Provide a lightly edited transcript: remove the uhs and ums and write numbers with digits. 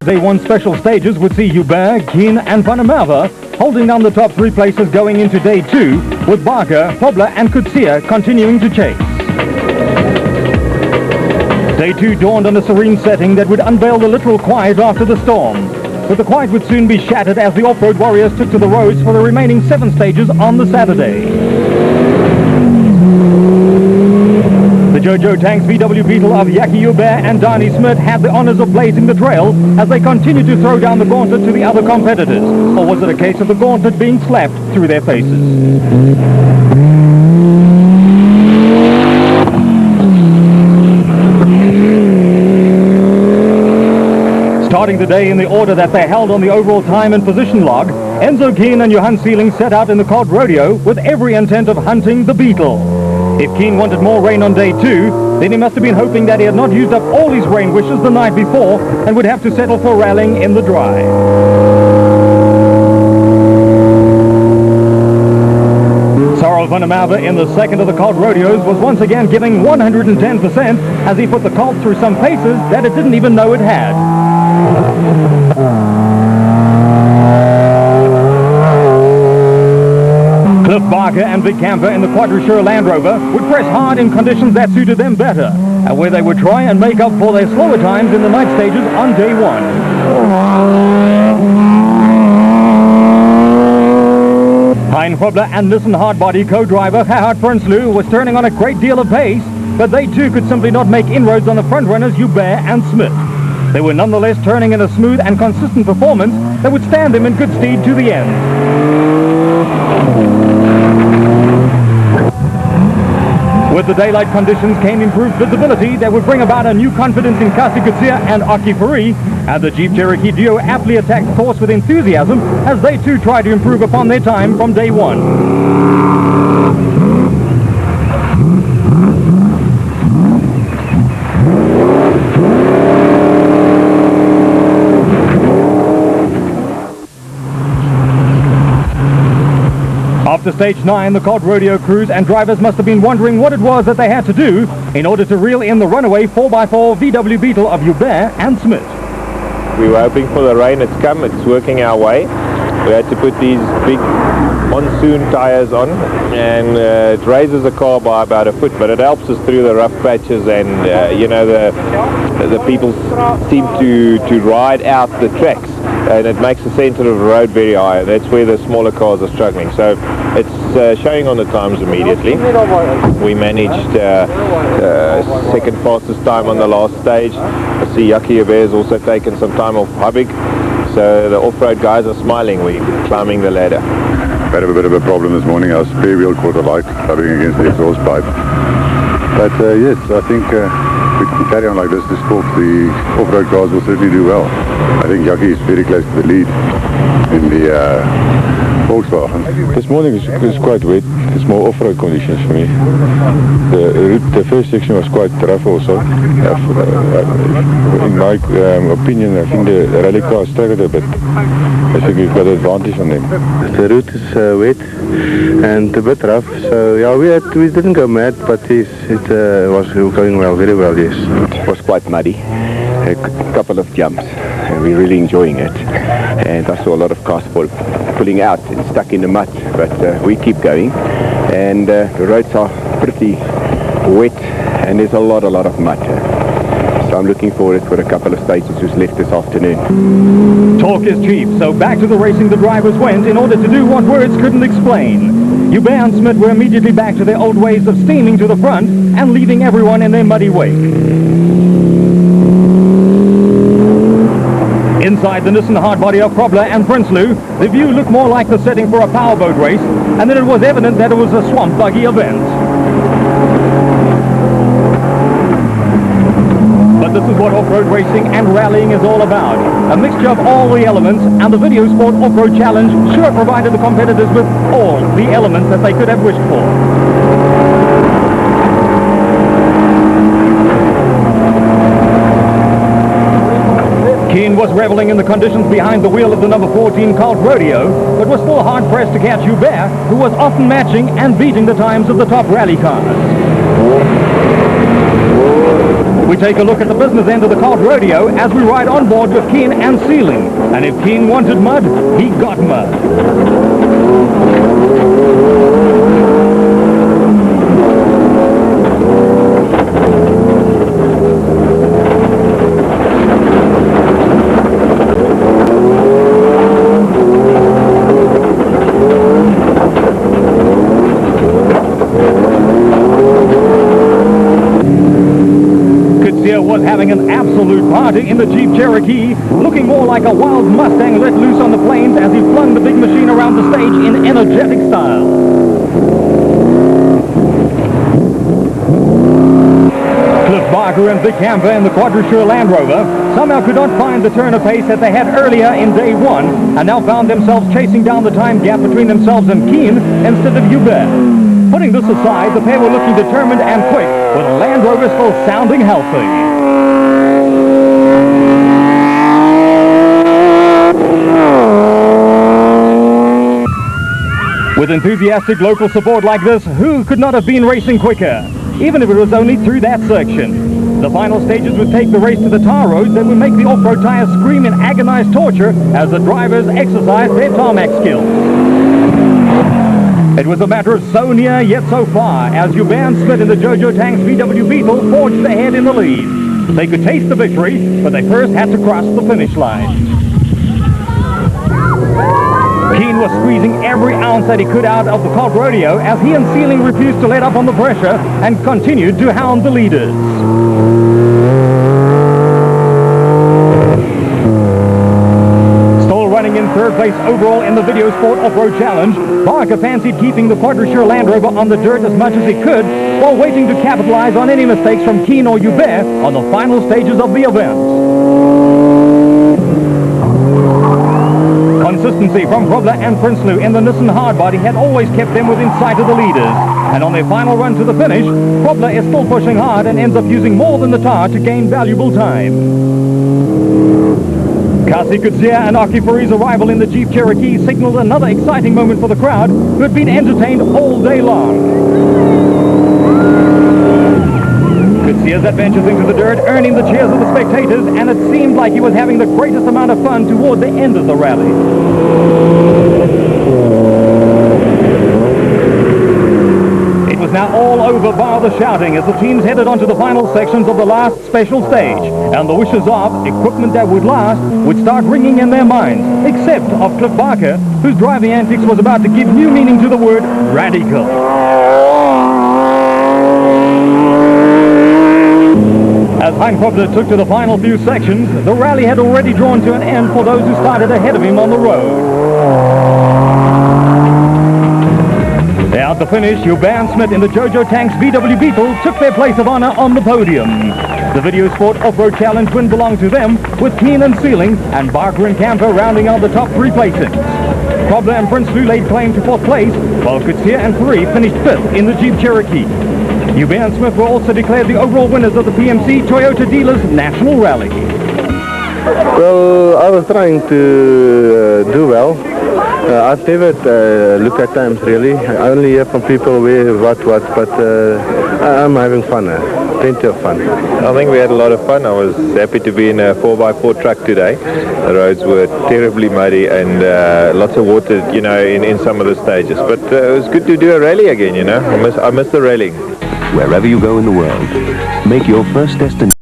Day 1 special stages would see Hubert, Keen and Van der Merwe holding down the top 3 places going into Day 2, with Barker, Pobler and Coetzee continuing to chase. Day 2 dawned on a serene setting that would unveil the literal quiet after the storm. But the quiet would soon be shattered as the off-road warriors took to the roads for the remaining 7 stages on the Saturday. The Jojo Tanks VW Beetle of Jackie Hubert and Danny Smith had the honors of blazing the trail as they continued to throw down the gauntlet to the other competitors. Or was it a case of the gauntlet being slapped through their faces? Starting the day in the order that they held on the overall time and position log, Enzo Keen and Johan Seeling set out in the Cod Rodeo with every intent of hunting the Beetle. If Keen wanted more rain on Day 2, then he must have been hoping that he had not used up all his rain wishes the night before and would have to settle for rallying in the dry. Sarel van der Merwe in the second of the Cod Rodeos was once again giving 110% as he put the colt through some paces that it didn't even know it had. Cliff Barker and Vic Camper in the Quadrosure Land Rover would press hard in conditions that suited them better, and where they would try and make up for their slower times in the night stages on Day 1. Hein Hubler and Nissan hardbody co-driver Gerhard Prinsloo was turning on a great deal of pace, but they too could simply not make inroads on the front runners Hubert and Smith. They were nonetheless turning in a smooth and consistent performance that would stand them in good stead to the end. With the daylight conditions came improved visibility that would bring about a new confidence in Kasi Coetzee and Aki Fourie, and the Jeep Cherokee duo aptly attacked the course with enthusiasm as they too tried to improve upon their time from Day 1. After Stage 9, the Cod Rodeo crews and drivers must have been wondering what it was that they had to do in order to reel in the runaway 4x4 VW Beetle of Hubert and Smith. We were hoping for the rain. It's come. It's working our way. We had to put these big monsoon tires on, and it raises the car by about a foot, but it helps us through the rough patches, and the people seem to ride out the tracks, and it makes the center of the road very high. That's where the smaller cars are struggling. So it's showing on the times immediately. We managed second fastest time on the last stage. I see Jackie Hubert has also taken some time off Habig. So the off-road guys are smiling. We're climbing the ladder. Had a bit of a problem this morning. Our spare wheel caught a light rubbing against the exhaust pipe. But yes, I think if we can carry on like this sport, the off-road cars will certainly do well. I think Jackie is very close to the lead in the Volkswagen. This morning is quite wet. It's more off-road conditions for me. The first section was quite rough also. In my opinion, I think the rally cars struggled a bit. I think we've got an advantage on them. The route is wet and a bit rough, so yeah, we didn't go mad, but it was going well, very well, yes. It was quite muddy, a couple of jumps, and we're really enjoying it. And I saw a lot of cars pulling out and stuck in the mud, but we keep going. And the roads are pretty wet, and there's a lot of mud. So I'm looking forward for a couple of stages who's left this afternoon. Talk is cheap, so back to the racing the drivers went in order to do what words couldn't explain. Hubert and Smith were immediately back to their old ways of steaming to the front and leaving everyone in their muddy wake. Inside the Nissan hardbody of Probler and Prinsloo, the view looked more like the setting for a powerboat race, and then it was evident that it was a swamp buggy event. But this is what off-road racing and rallying is all about. A mixture of all the elements, and the Videosport Off Road Challenge sure provided the competitors with all the elements that they could have wished for. Keen was reveling in the conditions behind the wheel of the number 14 Cod Rodeo, but was still hard-pressed to catch Hubert, who was often matching and beating the times of the top rally cars. We take a look at the business end of the cod rodeo as we ride on board with Keane and Sealing. And if Keane wanted mud, he got mud. Was having an absolute party in the Jeep Cherokee, looking more like a wild Mustang let loose on the plains as he flung the big machine around the stage in energetic style. Cliff Barker and Vic Camper in the Quadrisure Land Rover somehow could not find the turn of pace that they had earlier in day one, and now found themselves chasing down the time gap between themselves and Keane instead of Hubert. Putting this aside, the pair were looking determined and quick, with the Land Rover still sounding healthy. With enthusiastic local support like this, who could not have been racing quicker, even if it was only through that section? The final stages would take the race to the tar roads that would make the off-road tires scream in agonized torture as the drivers exercised their tarmac skills. It was a matter of so near yet so far as Hubert and Smith in the Jojo Tanks VW Beetle forged ahead in the lead. They could taste the victory, but they first had to cross the finish line. Keane was squeezing every ounce that he could out of the cod rodeo as he and Sealing refused to let up on the pressure and continued to hound the leaders. Still running in third place overall in the Videosport Off Road Challenge, Barker fancied keeping the Quadrisure Land Rover on the dirt as much as he could while waiting to capitalize on any mistakes from Keane or Hubert on the final stages of the event. Consistency from Grobler and Prinsloo in the Nissan hardbody had always kept them within sight of the leaders. And on their final run to the finish, Grobler is still pushing hard and ends up using more than the tar to gain valuable time. Kasi Kutzia and Aki Fari's arrival in the Jeep Cherokee signaled another exciting moment for the crowd who had been entertained all day long. Kutsia's adventures into the dirt earning the cheers of the spectators, and it seemed like he was having the greatest amount of fun toward the end of the rally. It was now all over bar the shouting as the teams headed onto the final sections of the last special stage, and the wishes of equipment that would last would start ringing in their minds, except of Cliff Barker, whose driving antics was about to give new meaning to the word radical. As Hein Grobler took to the final few sections, the rally had already drawn to an end for those who started ahead of him on the road. At the finish, Hubert and Smith in the Jojo Tanks VW Beetle took their place of honor on the podium. The Videosport Off Road Challenge win belonged to them, with Keane and Sealing and Barker and Camper rounding out the top three placings. Grobler and Prinsloo laid claim to fourth place, while Kutzia and Fari finished fifth in the Jeep Cherokee. Hubert and Smith were also declared the overall winners of the PMC Toyota Dealers National Rally. Well, I was trying to do well. I've never looked at times really. I only hear from people where, what, but I'm having fun. Plenty of fun. I think we had a lot of fun. I was happy to be in a 4x4 truck today. The roads were terribly muddy and lots of water, you know, in some of the stages. But it was good to do a rally again, you know. I miss the rallying. Wherever you go in the world, make your first destination